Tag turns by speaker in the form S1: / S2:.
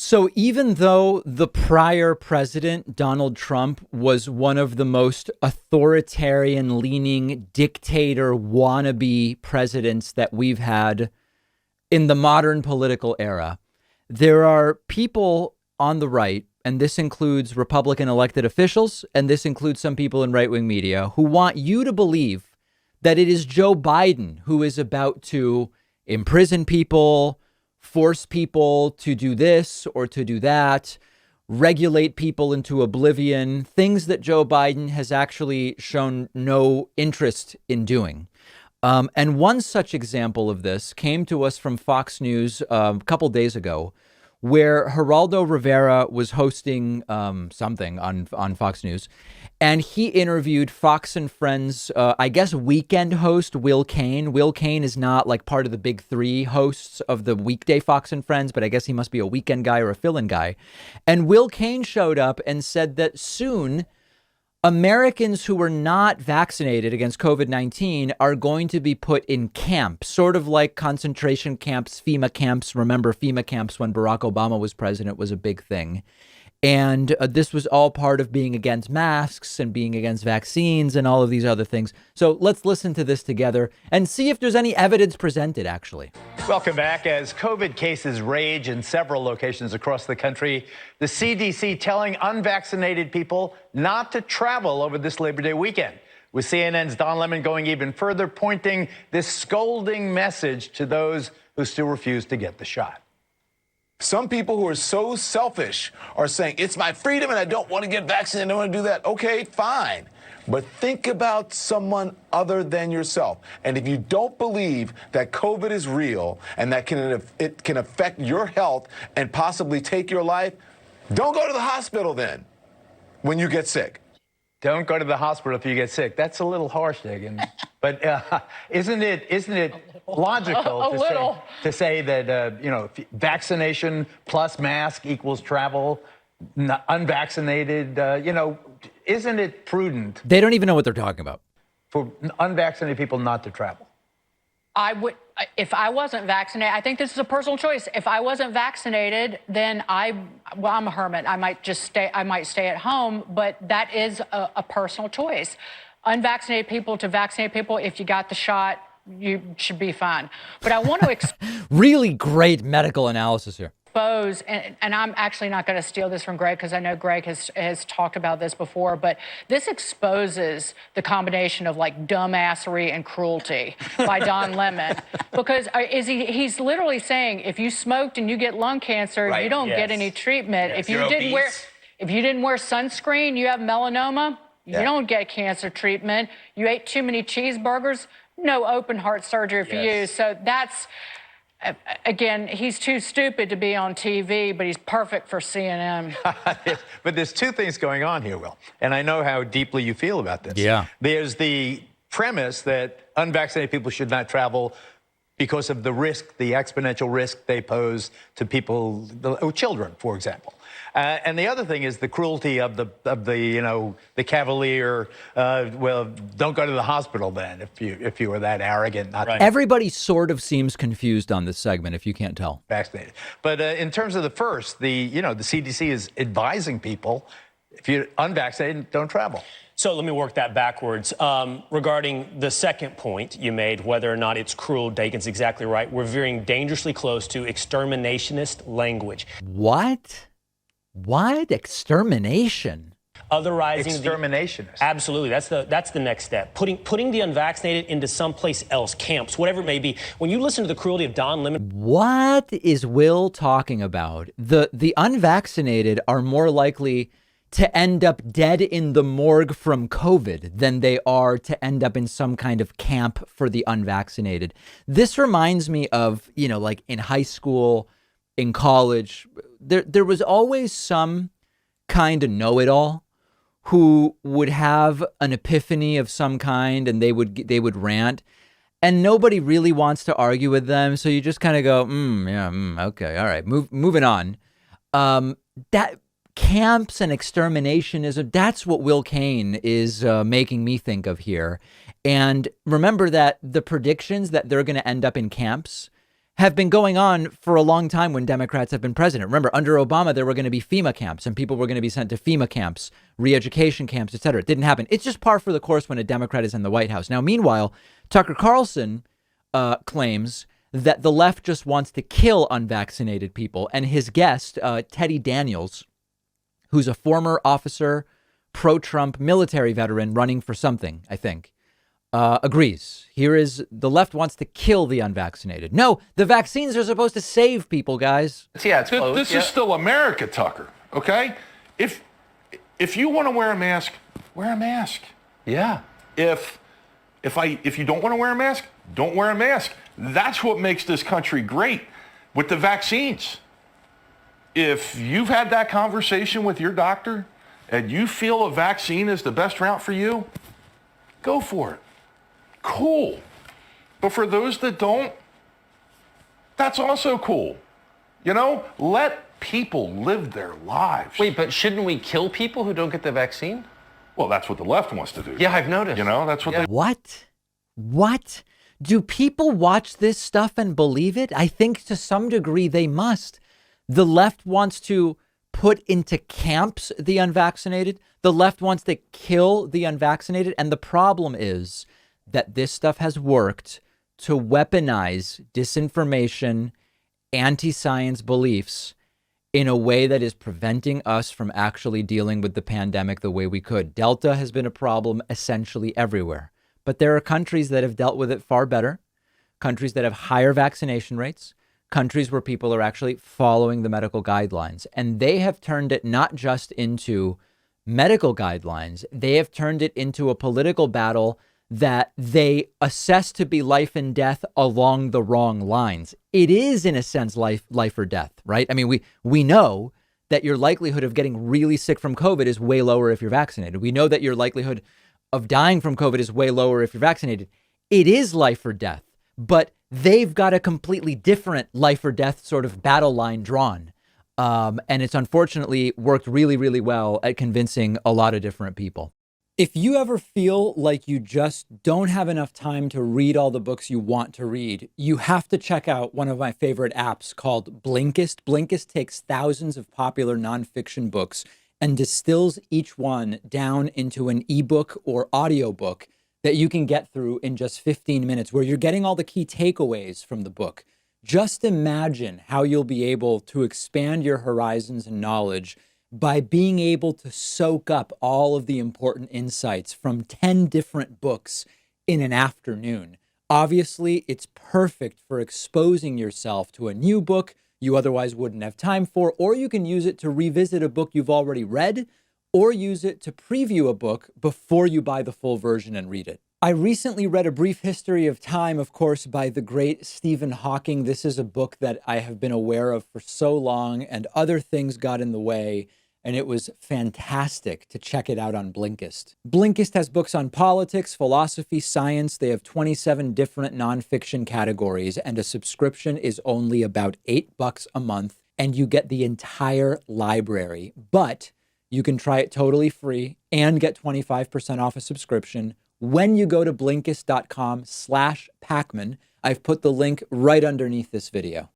S1: So even though the prior president, Donald Trump, was one of the most authoritarian leaning dictator wannabe presidents that we've had in the modern political era, there are people on the right, and this includes Republican elected officials, and this includes some people in right-wing media, who want you to believe that it is Joe Biden who is about to imprison people, force people to do this or to do that, regulate people into oblivion, things that Joe Biden has actually shown no interest in doing. And one such example of this came to us from Fox News a couple days ago, where Geraldo Rivera was hosting something on Fox News, and he interviewed Fox and Friends, I guess, weekend host Will Cain. Will Cain is not like part of the big three hosts of the weekday Fox and Friends, but I guess he must be a weekend guy or a fill-in guy. And Will Cain showed up and said that soon Americans who were not vaccinated against COVID-19 are going to be put in camps, sort of like concentration camps, FEMA camps. Remember FEMA camps when Barack Obama was president was a big thing. And this was all part of being against masks and being against vaccines and all of these other things. So let's listen to this together and see if there's any evidence presented, actually.
S2: Welcome back. As COVID cases rage in several locations across the country, the CDC telling unvaccinated people not to travel over this Labor Day weekend. With CNN's Don Lemon going even further, pointing this scolding message to those who still refuse to get the shot.
S3: Some people who are so selfish are saying, it's my freedom and I don't want to get vaccinated, I don't want to do that. Okay, fine. But think about someone other than yourself. And if you don't believe that COVID is real and that it can affect your health and possibly take your life, don't go to the hospital then when you get sick.
S2: Don't go to the hospital if you get sick. That's a little harsh, Hagen. But isn't it logical to say that vaccination plus mask equals travel? Unvaccinated, isn't it prudent?
S1: They don't even know what they're talking about.
S2: For unvaccinated people not to travel.
S4: I would, if I wasn't vaccinated, I think this is a personal choice. If I wasn't vaccinated, then I'm a hermit. I might stay at home, but that is a personal choice. Unvaccinated people to vaccinated people, if you got the shot, you should be fine. But I want to
S1: really great medical analysis here.
S4: Expose, and I'm actually not going to steal this from Greg because I know Greg has talked about this before, but this exposes the combination of like dumbassery and cruelty by Don Lemon, because he's literally saying if you smoked and you get lung cancer, you don't get any treatment.
S2: Yes.
S4: If you didn't wear sunscreen, you have melanoma, you don't get cancer treatment. You ate too many cheeseburgers, no open heart surgery for you. So that's. Again, he's too stupid to be on TV, but he's perfect for CNN.
S2: But there's two things going on here, Will, and I know how deeply you feel about this.
S1: Yeah.
S2: There's the premise that unvaccinated people should not travel because of the risk, the exponential risk they pose to people, children, for example. And the other thing is the cruelty of the cavalier. Well, don't go to the hospital then if you were that arrogant. Not
S1: Everybody sort of seems confused on this segment, if you can't tell.
S2: Vaccinated. But in terms of the first, the CDC is advising people if you're unvaccinated, don't travel.
S5: So let me work that backwards. Regarding the second point you made, whether or not it's cruel, Dakin's exactly right. We're veering dangerously close to exterminationist language.
S1: What? Extermination?
S5: Otherizing
S2: exterminationist.
S5: Absolutely. That's the next step. Putting the unvaccinated into someplace else, camps, whatever it may be. When you listen to the cruelty of Don Lemon.
S1: What is Will talking about? The unvaccinated are more likely to end up dead in the morgue from COVID than they are to end up in some kind of camp for the unvaccinated. This reminds me of, like in high school, in college, there was always some kind of know-it-all who would have an epiphany of some kind, and they would rant, and nobody really wants to argue with them. So you just kind of go, okay, all right, moving on. That camps and exterminationism, that's what Will Cain is making me think of here. And remember that the predictions that they're going to end up in camps have been going on for a long time when Democrats have been president. Remember, under Obama, there were going to be FEMA camps and people were going to be sent to FEMA camps, re-education camps, et cetera. It didn't happen. It's just par for the course when a Democrat is in the White House. Now, meanwhile, Tucker Carlson claims that the left just wants to kill unvaccinated people. And his guest, Teddy Daniels, who's a former officer, pro-Trump military veteran running for something, I think, agrees. Here is the left wants to kill the unvaccinated. No, the vaccines are supposed to save people, guys.
S6: Yeah, it's close.
S3: This is still America, Tucker. Okay? If you want to wear a mask, wear a mask.
S6: Yeah.
S3: If you don't want to wear a mask, don't wear a mask. That's what makes this country great with the vaccines. If you've had that conversation with your doctor and you feel a vaccine is the best route for you, go for it. Cool. But for those that don't, that's also cool. You know, let people live their lives.
S6: Wait, but shouldn't we kill people who don't get the vaccine?
S3: Well, that's what the left wants to do.
S6: Yeah, I've noticed.
S3: You know, that's what they...
S1: What? Do people watch this stuff and believe it? I think to some degree they must. The left wants to put into camps the unvaccinated. The left wants to kill the unvaccinated. And the problem is that this stuff has worked to weaponize disinformation, anti-science beliefs in a way that is preventing us from actually dealing with the pandemic the way we could. Delta has been a problem essentially everywhere, but there are countries that have dealt with it far better, countries that have higher vaccination rates, countries where people are actually following the medical guidelines, and they have turned it not just into medical guidelines, they have turned it into a political battle that they assess to be life and death along the wrong lines. It is, in a sense, life or death, right? I mean, we know that your likelihood of getting really sick from COVID is way lower if you're vaccinated. We know that your likelihood of dying from COVID is way lower if you're vaccinated. It is life or death, but they've got a completely different life or death sort of battle line drawn. And it's unfortunately worked really, really well at convincing a lot of different people. If you ever feel like you just don't have enough time to read all the books you want to read, you have to check out one of my favorite apps called Blinkist. Blinkist takes thousands of popular nonfiction books and distills each one down into an ebook or audiobook that you can get through in just 15 minutes, where you're getting all the key takeaways from the book. Just imagine how you'll be able to expand your horizons and knowledge by being able to soak up all of the important insights from 10 different books in an afternoon. Obviously, it's perfect for exposing yourself to a new book you otherwise wouldn't have time for, or you can use it to revisit a book you've already read, or use it to preview a book before you buy the full version and read it. I recently read A Brief History of Time, of course, by the great Stephen Hawking. This is a book that I have been aware of for so long, and other things got in the way, and it was fantastic to check it out on Blinkist. Blinkist has books on politics, philosophy, science. They have 27 different nonfiction categories, and a subscription is only about $8 a month, and you get the entire library. But you can try it totally free and get 25% off a subscription when you go to Blinkist.com/Pacman. I've put the link right underneath this video.